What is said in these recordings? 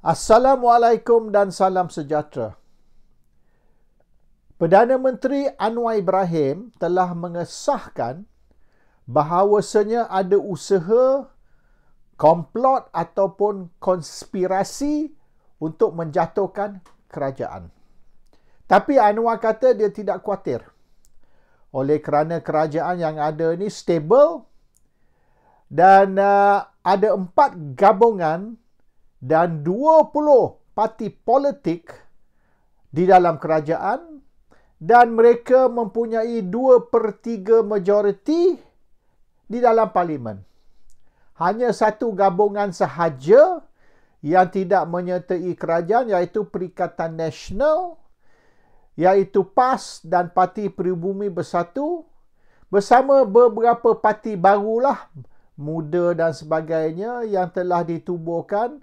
Assalamualaikum dan salam sejahtera. Perdana Menteri Anwar Ibrahim telah mengesahkan bahawasanya ada usaha komplot ataupun konspirasi untuk menjatuhkan kerajaan. Tapi Anwar kata dia tidak khawatir. Oleh kerana kerajaan yang ada ni stable dan ada 4 gabungan dan 20 parti politik di dalam kerajaan dan mereka mempunyai 2/3 majoriti di dalam parlimen. Hanya satu gabungan sahaja yang tidak menyertai kerajaan iaitu Perikatan Nasional, iaitu PAS dan Parti Peribumi Bersatu bersama beberapa parti barulah, muda dan sebagainya yang telah ditubuhkan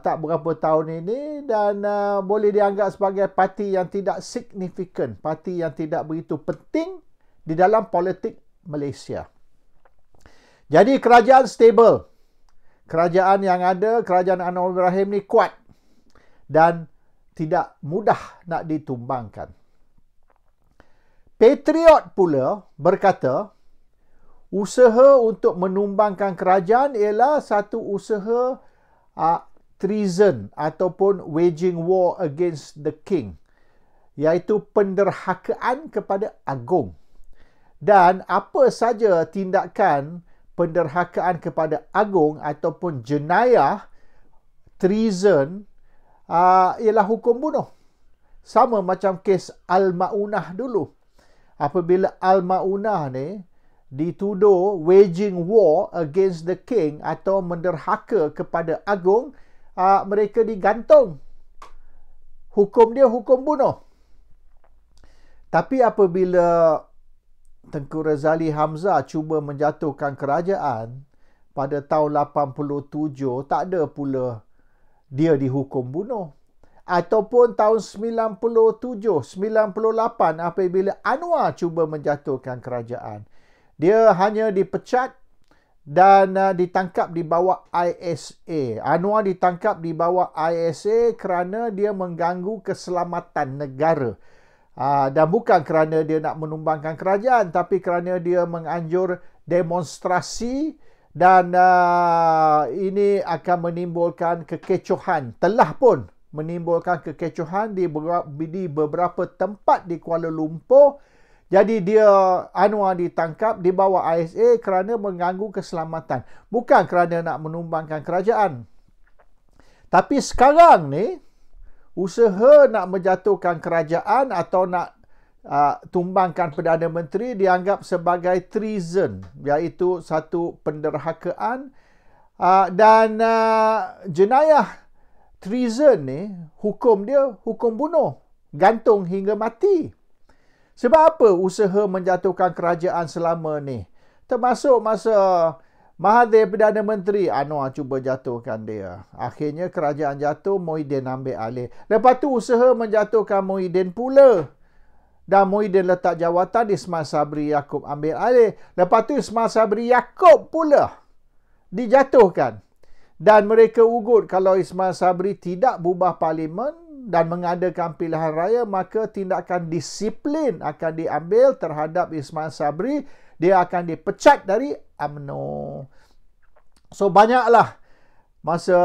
tak berapa tahun ini dan boleh dianggap sebagai parti yang tidak signifikan, parti yang tidak begitu penting di dalam politik Malaysia. Jadi kerajaan stable. Kerajaan yang ada, kerajaan Anwar Ibrahim ni kuat dan tidak mudah nak ditumbangkan. Patriot pula berkata, usaha untuk menumbangkan kerajaan ialah satu usaha treason ataupun waging war against the king, iaitu penderhakaan kepada agung. Dan apa saja tindakan penderhakaan kepada agung ataupun jenayah treason ialah hukum bunuh. Sama macam kes Al-Maunah dulu. Apabila Al-Maunah ni dituduh waging war against the king atau menderhaka kepada agung, mereka digantung. Hukum dia hukum bunuh. Tapi apabila Tengku Razali Hamzah cuba menjatuhkan kerajaan pada tahun 87, tak ada pula dia dihukum bunuh. Ataupun tahun 97, 98 apabila Anwar cuba menjatuhkan kerajaan, dia hanya dipecat dan ditangkap di bawah ISA. Anwar ditangkap di bawah ISA kerana dia mengganggu keselamatan negara. Dan bukan kerana dia nak menumbangkan kerajaan, tapi kerana dia menganjur demonstrasi dan ini akan menimbulkan kekecohan. Telah pun menimbulkan kekecohan di beberapa tempat di Kuala Lumpur. Jadi Anwar ditangkap di bawah ISA kerana mengganggu keselamatan. Bukan kerana nak menumbangkan kerajaan. Tapi sekarang ni, usaha nak menjatuhkan kerajaan atau nak tumbangkan Perdana Menteri dianggap sebagai treason, iaitu satu penderhakaan. Dan jenayah treason ni, hukum dia hukum bunuh, gantung hingga mati. Sebab apa usaha menjatuhkan kerajaan selama ni? Termasuk masa Mahathir Perdana Menteri, Anwar cuba jatuhkan dia. Akhirnya kerajaan jatuh, Muhyiddin ambil alih. Lepas tu usaha menjatuhkan Muhyiddin pula. Dan Muhyiddin letak jawatan, Ismail Sabri Yaakob ambil alih. Lepas tu Ismail Sabri Yaakob pula dijatuhkan. Dan mereka ugut kalau Ismail Sabri tidak bubar parlimen dan mengadakan pilihan raya, maka tindakan disiplin akan diambil terhadap Ismail Sabri. Dia akan dipecat dari UMNO. So banyaklah masa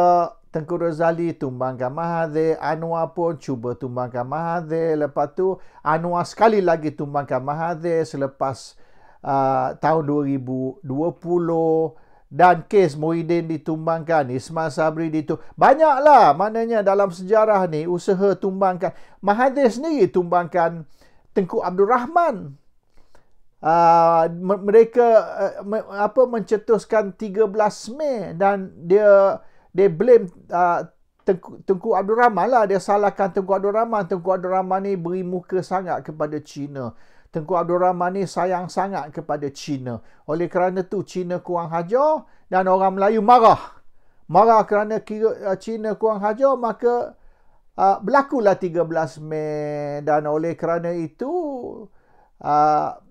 Tengku Razali tumbangkan Mahathir, Anwar pun cuba tumbangkan Mahathir. Lepas tu Anwar sekali lagi tumbangkan Mahathir selepas tahun 2020. Dan kes Muhyiddin ditumbangkan, Ismail Sabri banyaklah, maknanya dalam sejarah ni usaha tumbangkan. Mahathir sendiri tumbangkan Tengku Abdul Rahman. Mereka mencetuskan 13 Mei dan dia blame Tengku Abdul Rahman lah. Dia salahkan Tengku Abdul Rahman. Tengku Abdul Rahman ni beri muka sangat kepada Cina. Tengku Abdul Rahman ni sayang sangat kepada Cina. Oleh kerana tu Cina kurang hajar dan orang Melayu marah. Marah kerana Cina kurang hajar, maka berlakulah 13 Mei. Dan oleh kerana itu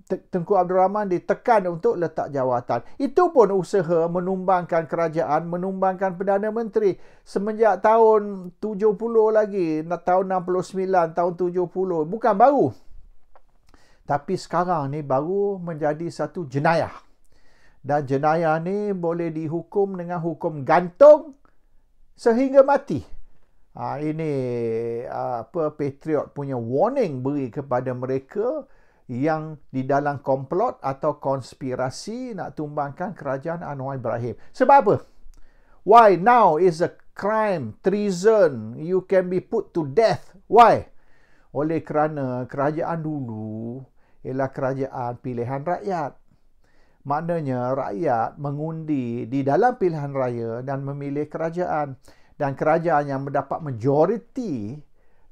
Tengku Abdul Rahman ditekan untuk letak jawatan. Itu pun usaha menumbangkan kerajaan, menumbangkan Perdana Menteri. Semenjak tahun 70 lagi, tahun 69, tahun 70. Bukan baru. Tapi sekarang ni baru menjadi satu jenayah. Dan jenayah ni boleh dihukum dengan hukum gantung sehingga mati. Ini Patriot punya warning beri kepada mereka yang di dalam komplot atau konspirasi nak tumbangkan kerajaan Anwar Ibrahim. Sebab apa? Why now is a crime, treason, you can be put to death. Why? Oleh kerana kerajaan dulu ialah kerajaan pilihan rakyat. Maknanya rakyat mengundi di dalam pilihan raya dan memilih kerajaan. Dan kerajaan yang mendapat majoriti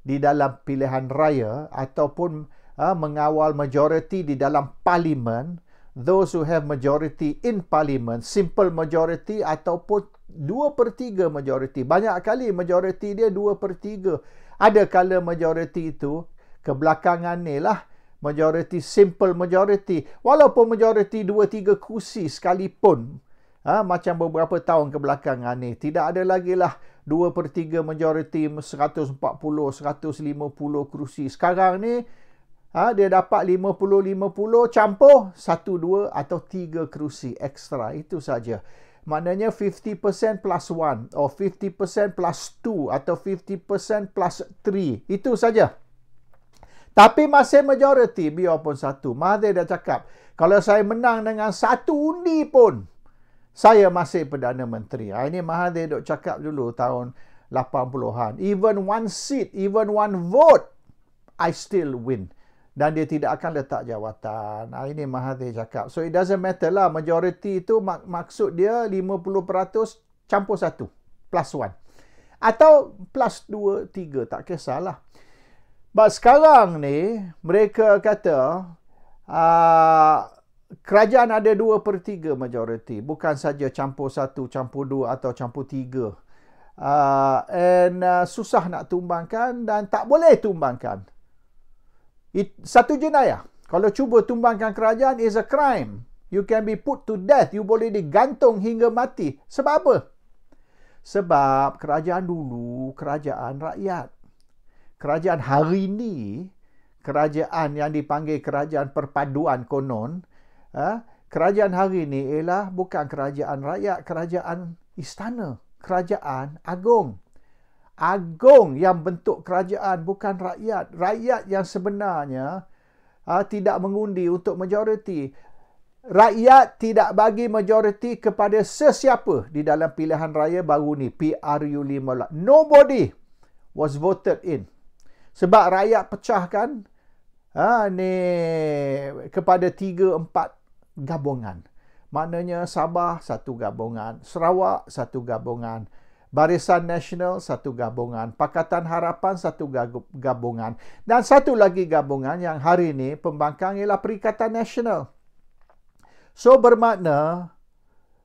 di dalam pilihan raya ataupun mengawal majoriti di dalam parlimen, those who have majority in parliament, simple majority ataupun 2/3 majority. Banyak kali majority dia 2/3. Ada kala majority itu kebelakangan ni lah majority, simple majority. Walaupun majority 2-3 kursi sekalipun, macam beberapa tahun kebelakangan ni, tidak ada lagi lah 2/3 majority 140, 150 kursi. Sekarang ni dia dapat 50-50 campur 1, 2 atau 3 kerusi ekstra. Itu saja. Maknanya 50% plus 1 atau 50% plus 2 atau 50% plus 3. Itu saja. Tapi masih majority, biarpun satu. Mahathir dah cakap, kalau saya menang dengan satu undi pun, saya masih Perdana Menteri. Ini Mahathir duk cakap dulu tahun 80-an. Even one seat, even one vote, I still win. Dan dia tidak akan letak jawatan. Ini Mahathir cakap. So it doesn't matter lah. Majority itu maksud dia 50% campur 1. Plus 1. Atau plus 2, 3. Tak kisahlah. But sekarang ni, mereka kata kerajaan ada 2/3 majority. Bukan saja campur 1, campur 2 atau campur 3. Susah nak tumbangkan dan tak boleh tumbangkan. Satu jenayah. Kalau cuba tumbangkan kerajaan is a crime. You can be put to death. You boleh digantung hingga mati. Sebab apa? Sebab kerajaan dulu, kerajaan rakyat. Kerajaan hari ini, kerajaan yang dipanggil kerajaan perpaduan konon, kerajaan hari ini ialah bukan kerajaan rakyat, kerajaan istana, kerajaan agung. Agung yang bentuk kerajaan, bukan rakyat. Rakyat yang sebenarnya tidak mengundi untuk majoriti. Rakyat tidak bagi majoriti kepada sesiapa di dalam pilihan raya baru ni, PRU15. Nobody was voted in. Sebab rakyat pecahkan ni kepada 3-4 gabungan. Maknanya Sabah satu gabungan, Sarawak satu gabungan, Barisan Nasional satu gabungan, Pakatan Harapan satu gabungan, dan satu lagi gabungan yang hari ini pembangkang ialah Perikatan Nasional. So bermakna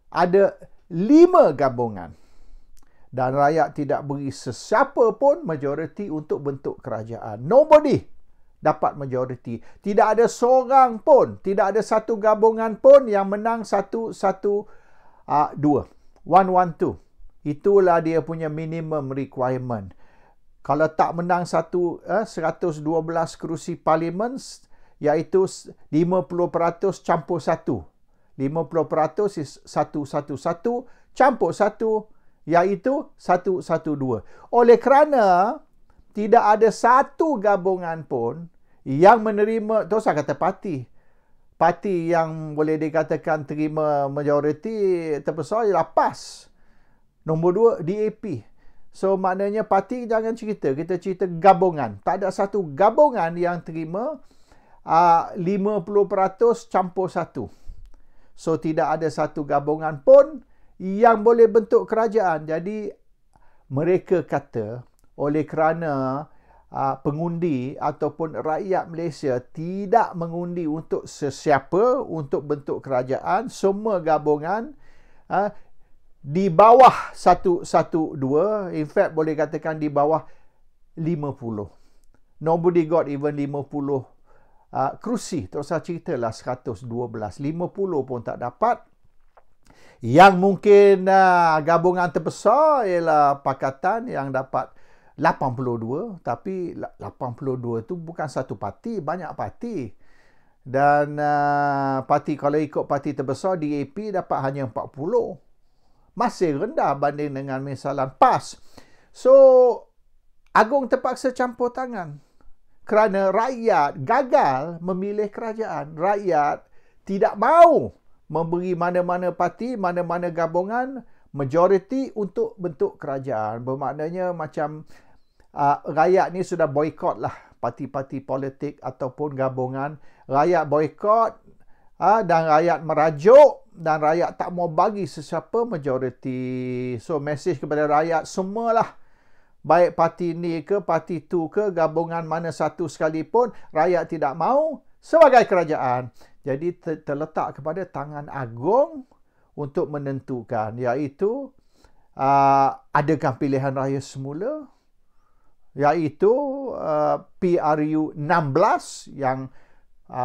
ada 5 gabungan dan rakyat tidak beri sesiapa pun majoriti untuk bentuk kerajaan. Nobody dapat majoriti. Tidak ada seorang pun, tidak ada satu gabungan pun yang menang 1-1-2. 1-1-2. Itulah dia punya minimum requirement. Kalau tak menang 112 kerusi parlimen, iaitu 50% campur 1. 50% is 1-1-1 campur 1, iaitu 1-1-2. Oleh kerana tidak ada satu gabungan pun yang menerima, tu saya kata parti. Parti yang boleh dikatakan terima majoriti terbesar ialah PAS. Nombor 2, DAP. So, maknanya parti jangan cerita. Kita cerita gabungan. Tak ada satu gabungan yang terima 50% campur 1. So, tidak ada satu gabungan pun yang boleh bentuk kerajaan. Jadi, mereka kata oleh kerana pengundi ataupun rakyat Malaysia tidak mengundi untuk sesiapa untuk bentuk kerajaan, semua gabungan di bawah 1-1-2, in fact boleh katakan di bawah 50. Nobody got even 50 kerusi. Terus saya ceritalah 112. 50 pun tak dapat. Yang mungkin gabungan terbesar ialah Pakatan yang dapat 82. Tapi 82 tu bukan satu parti, banyak parti. Dan parti, kalau ikut parti terbesar, DAP dapat hanya 40. Masih rendah banding dengan misalan PAS. So, Agong terpaksa campur tangan. Kerana rakyat gagal memilih kerajaan. Rakyat tidak mahu memberi mana-mana parti, mana-mana gabungan majoriti untuk bentuk kerajaan. Bermaknanya macam rakyat ni sudah boikot lah parti-parti politik ataupun gabungan. Rakyat boikot dan rakyat merajuk dan rakyat tak mau bagi sesiapa majoriti. So, mesej kepada rakyat semualah. Baik parti ni ke, parti tu ke, gabungan mana satu sekalipun, rakyat tidak mahu sebagai kerajaan. Jadi terletak kepada tangan Agong untuk menentukan, iaitu adakah pilihan raya semula, iaitu PRU 16 yang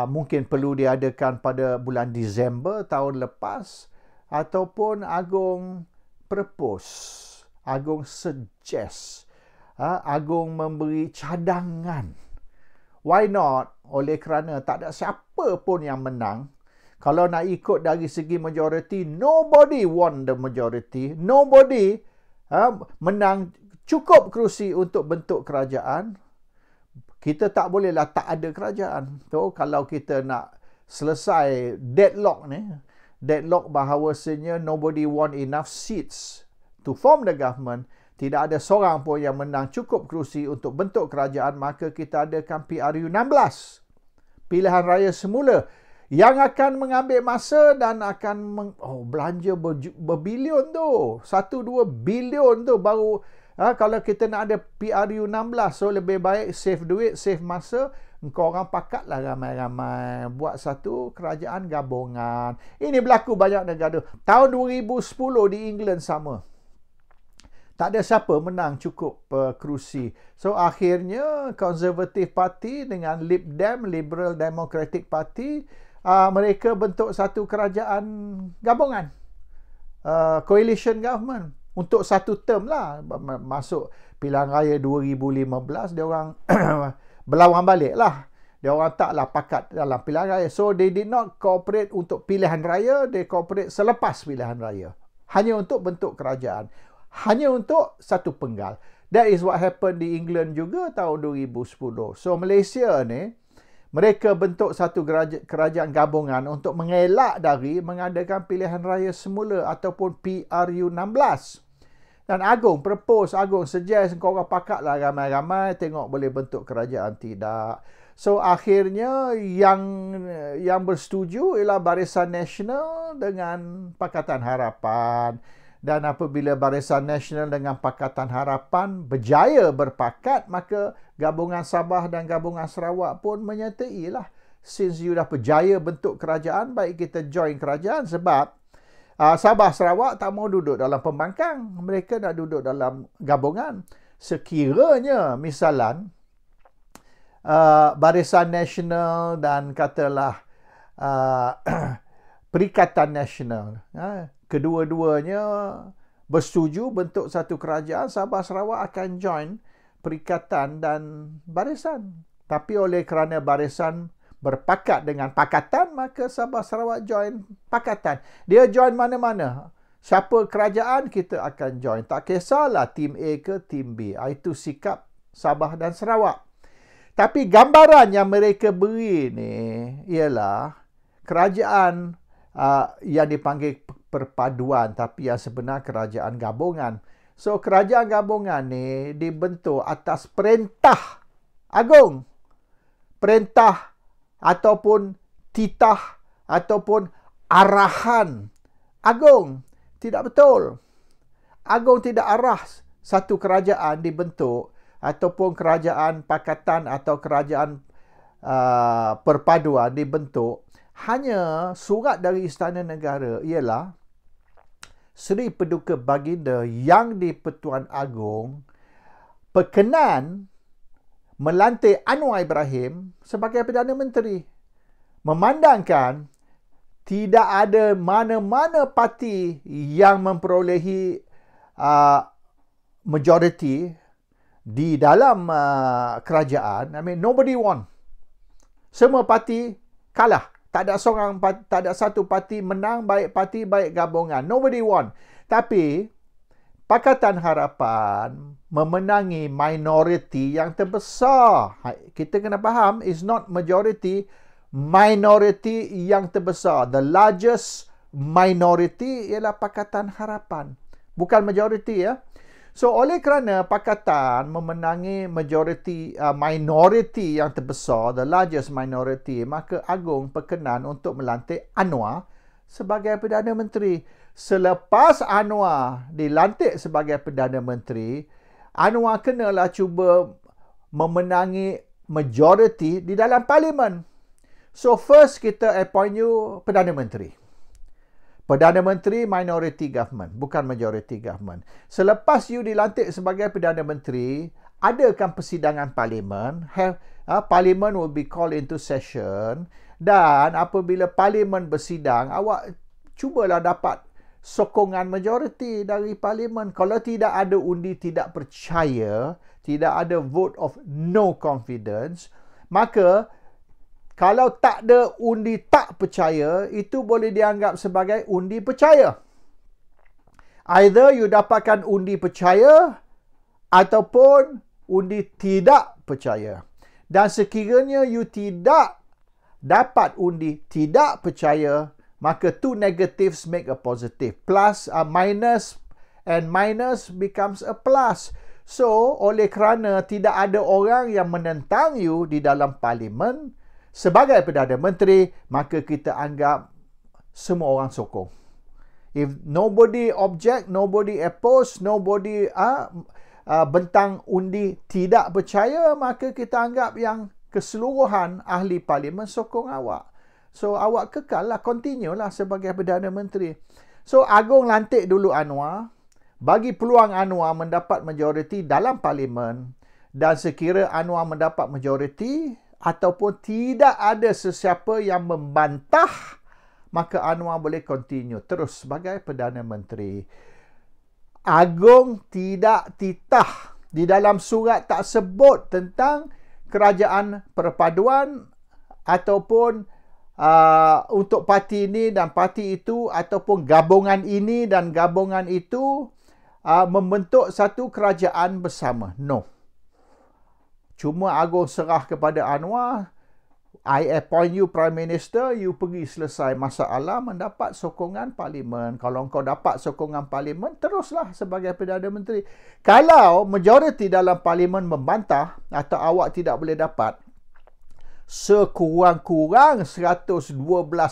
mungkin perlu diadakan pada bulan Disember tahun lepas, ataupun Agong propose, Agong suggest, Agong memberi cadangan. Why not? Oleh kerana tak ada siapa pun yang menang. Kalau nak ikut dari segi majoriti, nobody won the majority. Nobody menang cukup kerusi untuk bentuk kerajaan. Kita tak bolehlah tak ada kerajaan. So, kalau kita nak selesai deadlock ni, deadlock bahawasanya nobody won enough seats to form the government, tidak ada seorang pun yang menang cukup kerusi untuk bentuk kerajaan, maka kita adakan PRU 16. Pilihan raya semula yang akan mengambil masa dan akan belanja berbilion tu. 1-2 bilion tu baru. Kalau kita nak ada PRU 16, so lebih baik save duit, save masa. Engkau orang pakatlah ramai-ramai buat satu kerajaan gabungan. Ini berlaku banyak negara. Tahun 2010 di England sama. Tak ada siapa menang cukup kerusi. So, akhirnya Conservative Party dengan Lib Dem, Liberal Democratic Party, mereka bentuk satu kerajaan gabungan. Coalition government. Untuk satu term lah. Masuk pilihan raya 2015, dia orang berlawan balik lah. Dia orang taklah pakat dalam pilihan raya. So, they did not cooperate untuk pilihan raya. They cooperate selepas pilihan raya. Hanya untuk bentuk kerajaan. Hanya untuk satu penggal. That is what happened di England juga tahun 2010. So, Malaysia ni, mereka bentuk satu kerajaan gabungan untuk mengelak dari mengadakan pilihan raya semula ataupun PRU 16. Dan Agong propose, Agong suggest, kau orang pakatlah ramai-ramai, tengok boleh bentuk kerajaan. Tidak. So, akhirnya yang bersetuju ialah Barisan Nasional dengan Pakatan Harapan. Dan apabila Barisan Nasional dengan Pakatan Harapan berjaya berpakat, maka Gabungan Sabah dan Gabungan Sarawak pun menyertai lah. Since you dah berjaya bentuk kerajaan, baik kita join kerajaan, sebab Sabah Sarawak tak mau duduk dalam pembangkang. Mereka nak duduk dalam gabungan. Sekiranya misalan Barisan Nasional dan katalah Perikatan Nasional, kedua-duanya bersetuju bentuk satu kerajaan, Sabah Sarawak akan join Perikatan dan Barisan. Tapi oleh kerana Barisan berpakat dengan Pakatan, maka Sabah Sarawak join Pakatan. Dia join mana-mana. Siapa kerajaan, kita akan join. Tak kisahlah tim A ke tim B. Itu sikap Sabah dan Sarawak. Tapi gambaran yang mereka beri ni ialah kerajaan yang dipanggil perpaduan, tapi yang sebenar kerajaan gabungan. So, kerajaan gabungan ni dibentuk atas perintah Agong. Perintah ataupun titah ataupun arahan Agong. Tidak betul. Agong tidak arah satu kerajaan dibentuk ataupun kerajaan pakatan atau kerajaan perpaduan dibentuk. Hanya surat dari Istana Negara ialah Seri Paduka Baginda Yang di-Pertuan Agong berkenan melantik Anwar Ibrahim sebagai Perdana Menteri. Memandangkan tidak ada mana-mana parti yang memperolehi majority di dalam kerajaan. I mean, nobody won. Semua parti kalah. Tak ada satu parti menang, baik parti, baik gabungan. Nobody won. Tapi Pakatan Harapan memenangi minoriti yang terbesar. Kita kena faham, is not majority, minoriti yang terbesar. The largest minority ialah Pakatan Harapan. Bukan majority, ya. So, oleh kerana Pakatan memenangi minoriti yang terbesar, the largest minority, maka Agong berkenan untuk melantik Anwar sebagai Perdana Menteri. Selepas Anwar dilantik sebagai Perdana Menteri, Anwar kenalah cuba memenangi majority di dalam parlimen. So first kita appoint you Perdana Menteri. Perdana Menteri minority government, bukan majority government. Selepas you dilantik sebagai Perdana Menteri, adakan persidangan parlimen. Parlimen will be called into session. Dan apabila parlimen bersidang, awak cubalah dapat sokongan majoriti dari parlimen. Kalau tidak ada undi tidak percaya, tidak ada vote of no confidence, maka kalau tak ada undi tak percaya, itu boleh dianggap sebagai undi percaya. Either you dapatkan undi percaya ataupun undi tidak percaya. Dan sekiranya you tidak dapat undi tidak percaya, maka two negatives make a positive. Plus, minus, and minus becomes a plus. So, oleh kerana tidak ada orang yang menentang you di dalam parlimen sebagai Perdana Menteri, maka kita anggap semua orang sokong. If nobody object, nobody oppose, nobody bentang undi tidak percaya, maka kita anggap yang keseluruhan ahli parlimen sokong awak. So, awak kekal lah, continue lah sebagai Perdana Menteri. So, Agong lantik dulu Anwar, bagi peluang Anwar mendapat majoriti dalam parlimen, dan sekira Anwar mendapat majoriti, ataupun tidak ada sesiapa yang membantah, maka Anwar boleh continue terus sebagai Perdana Menteri. Agong tidak titah. Di dalam surat tak sebut tentang kerajaan perpaduan ataupun untuk parti ini dan parti itu, ataupun gabungan ini dan gabungan itu membentuk satu kerajaan bersama. No. Cuma Agong serah kepada Anwar, I appoint you Prime Minister, you pergi selesai masalah, mendapat sokongan parlimen. Kalau kau dapat sokongan parlimen, teruslah sebagai Perdana Menteri. Kalau majoriti dalam parlimen membantah atau awak tidak boleh dapat, sekurang-kurang 112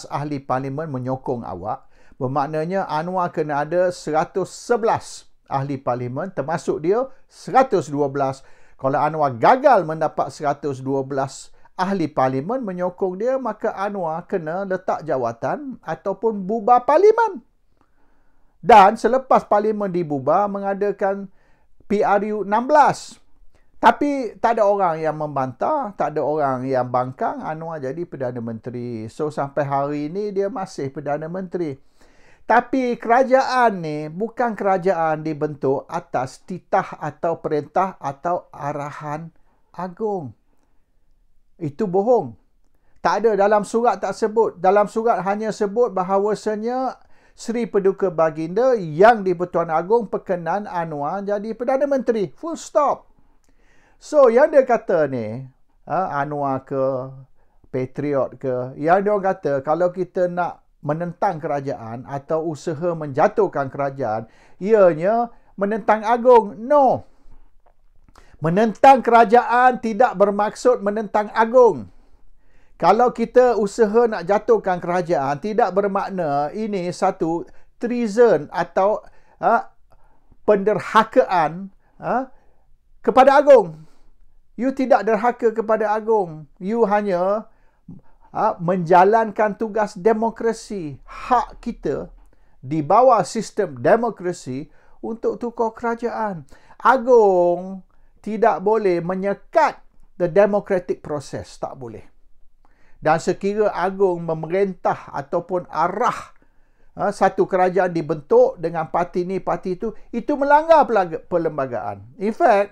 ahli parlimen menyokong awak, bermaknanya Anwar kena ada 111 ahli parlimen, termasuk dia 112. Kalau Anwar gagal mendapat 112 ahli parlimen menyokong dia, maka Anwar kena letak jawatan ataupun bubar parlimen. Dan selepas parlimen dibubar, mengadakan PRU 16. Tapi tak ada orang yang membantah, tak ada orang yang bangkang Anwar jadi Perdana Menteri. So, sampai hari ini dia masih Perdana Menteri. Tapi kerajaan ni bukan kerajaan dibentuk atas titah atau perintah atau arahan Agong. Itu bohong. Tak ada, dalam surat tak sebut. Dalam surat hanya sebut bahawasanya Seri Paduka Baginda yang di-Pertuan Agong perkenan Anwar jadi Perdana Menteri. Full stop. So, yang dia kata ni, Anwar ke, Patriot ke, yang dia kata kalau kita nak menentang kerajaan atau usaha menjatuhkan kerajaan, ianya menentang Agong. No. Menentang kerajaan tidak bermaksud menentang Agong. Kalau kita usaha nak jatuhkan kerajaan, tidak bermakna ini satu treason atau penderhakaan kepada Agong. You tidak derhaka kepada Agong. You hanya menjalankan tugas demokrasi. Hak kita di bawah sistem demokrasi untuk tukar kerajaan. Agong tidak boleh menyekat the democratic process. Tak boleh. Dan sekira Agong memerintah ataupun arah satu kerajaan dibentuk dengan parti ni, parti itu melanggar perlembagaan. In fact,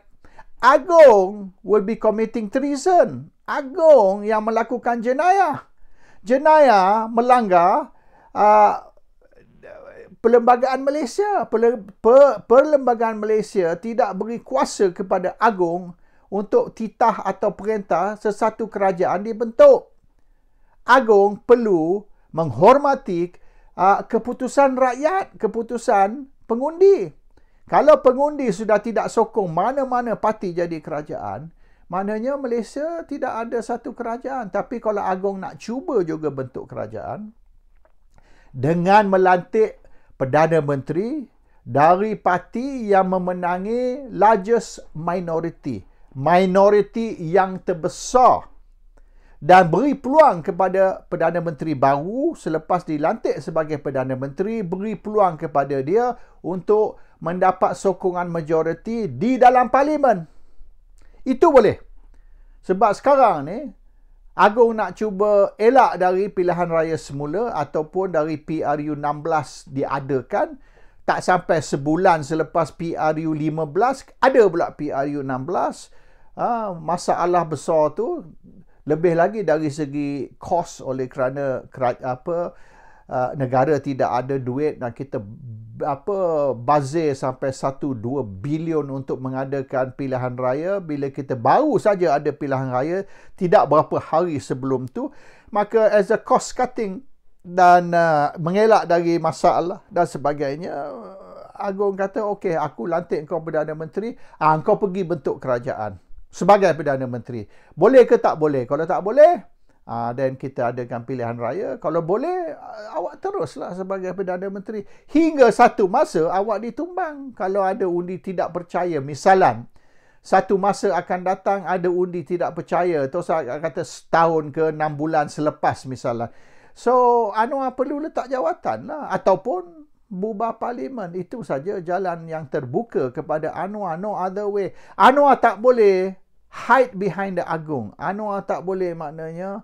Agong will be committing treason. Agong yang melakukan jenayah. Jenayah melanggar perlembagaan Malaysia. Perlembagaan Malaysia tidak beri kuasa kepada Agong untuk titah atau perintah sesuatu kerajaan dibentuk. Agong perlu menghormati keputusan rakyat, keputusan pengundi. Kalau pengundi sudah tidak sokong mana-mana parti jadi kerajaan, maknanya Malaysia tidak ada satu kerajaan. Tapi kalau Agong nak cuba juga bentuk kerajaan dengan melantik Perdana Menteri dari parti yang memenangi largest minority yang terbesar, dan beri peluang kepada Perdana Menteri baru selepas dilantik sebagai Perdana Menteri, beri peluang kepada dia untuk mendapat sokongan majoriti di dalam parlimen. Itu boleh. Sebab sekarang ni Agong nak cuba elak dari pilihan raya semula ataupun dari PRU 16 diadakan. Tak sampai sebulan selepas PRU 15 ada pula PRU 16. Masalah besar tu lebih lagi dari segi kos, oleh kerana negara tidak ada duit dan kita bazir sampai 1-2 bilion untuk mengadakan pilihan raya. Bila kita baru saja ada pilihan raya tidak berapa hari sebelum tu, maka as a cost cutting dan mengelak dari masalah dan sebagainya, Agong kata, okey, aku lantik kau Perdana Menteri, kau pergi bentuk kerajaan sebagai Perdana Menteri. Boleh ke tak boleh? Kalau tak boleh, dan kita adakan pilihan raya. Kalau boleh, awak teruslah sebagai Perdana Menteri. Hingga satu masa awak ditumbang. Kalau ada undi tidak percaya, misalan, satu masa akan datang ada undi tidak percaya, terus kata setahun ke 6 bulan selepas misalan. So, Anwar perlu letak jawatan lah. Ataupun bubar parlimen. Itu saja jalan yang terbuka kepada Anwar. No other way. Anwar tak boleh hide behind the Agong. Anwar tak boleh maknanya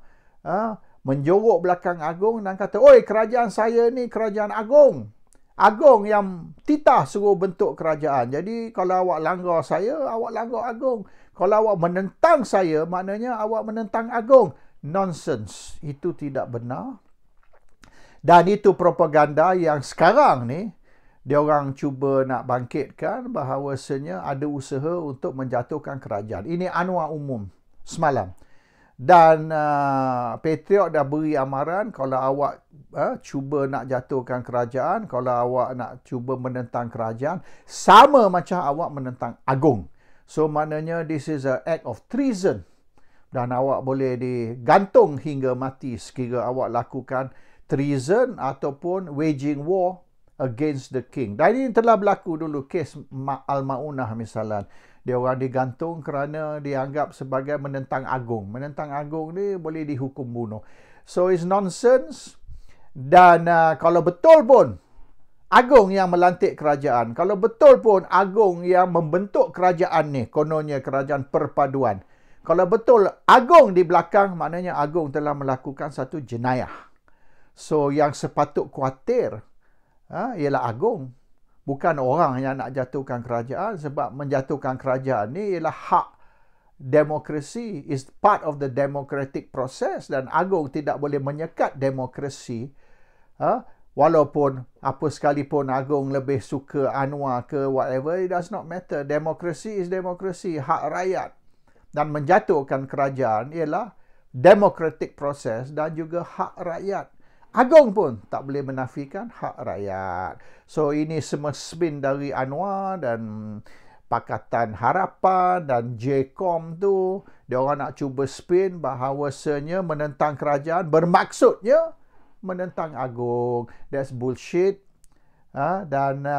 menjorok belakang Agong dan kata, oi, kerajaan saya ni kerajaan Agong. Agong yang titah suruh bentuk kerajaan. Jadi kalau awak langgar saya, awak langgar Agong. Kalau awak menentang saya, maknanya awak menentang Agong. Nonsense. Itu tidak benar. Dan itu propaganda yang sekarang ni diorang cuba nak bangkitkan bahawasanya ada usaha untuk menjatuhkan kerajaan. Ini Anwar umum semalam. Dan Patriot dah beri amaran, kalau awak cuba nak jatuhkan kerajaan, kalau awak nak cuba menentang kerajaan, sama macam awak menentang Agong. So maknanya this is an act of treason. Dan awak boleh digantung hingga mati sekira awak lakukan treason ataupun waging war against the king. Dan ini telah berlaku dulu, kes Al-Maunah misalnya. Dia orang digantung kerana dianggap sebagai menentang Agong. Menentang Agong ni boleh dihukum bunuh. So it's nonsense. Dan kalau betul pun Agong yang melantik kerajaan, kalau betul pun Agong yang membentuk kerajaan ni, kononnya kerajaan perpaduan, kalau betul Agong di belakang, maknanya Agong telah melakukan satu jenayah. So yang sepatut khawatir ialah Agong, bukan orang yang nak jatuhkan kerajaan. Sebab menjatuhkan kerajaan ni ialah hak demokrasi, is part of the democratic process, dan Agong tidak boleh menyekat demokrasi. Walaupun apa sekalipun Agong lebih suka Anwar ke whatever, it does not matter. Demokrasi is demokrasi, hak rakyat. Dan menjatuhkan kerajaan ialah democratic process dan juga hak rakyat. Agong pun tak boleh menafikan hak rakyat. So ini semua spin dari Anwar dan Pakatan Harapan dan JCOM tu. Dia orang nak cuba spin bahawasanya menentang kerajaan bermaksudnya menentang Agong. That's bullshit. Dan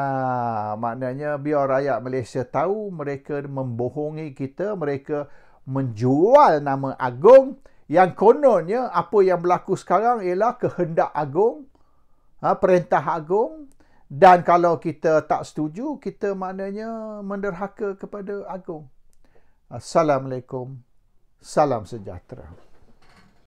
maknanya biar rakyat Malaysia tahu mereka membohongi kita, mereka menjual nama Agong. Yang kononnya apa yang berlaku sekarang ialah kehendak Agong, perintah Agong, dan kalau kita tak setuju, kita maknanya menderhaka kepada Agong. Assalamualaikum. Salam sejahtera.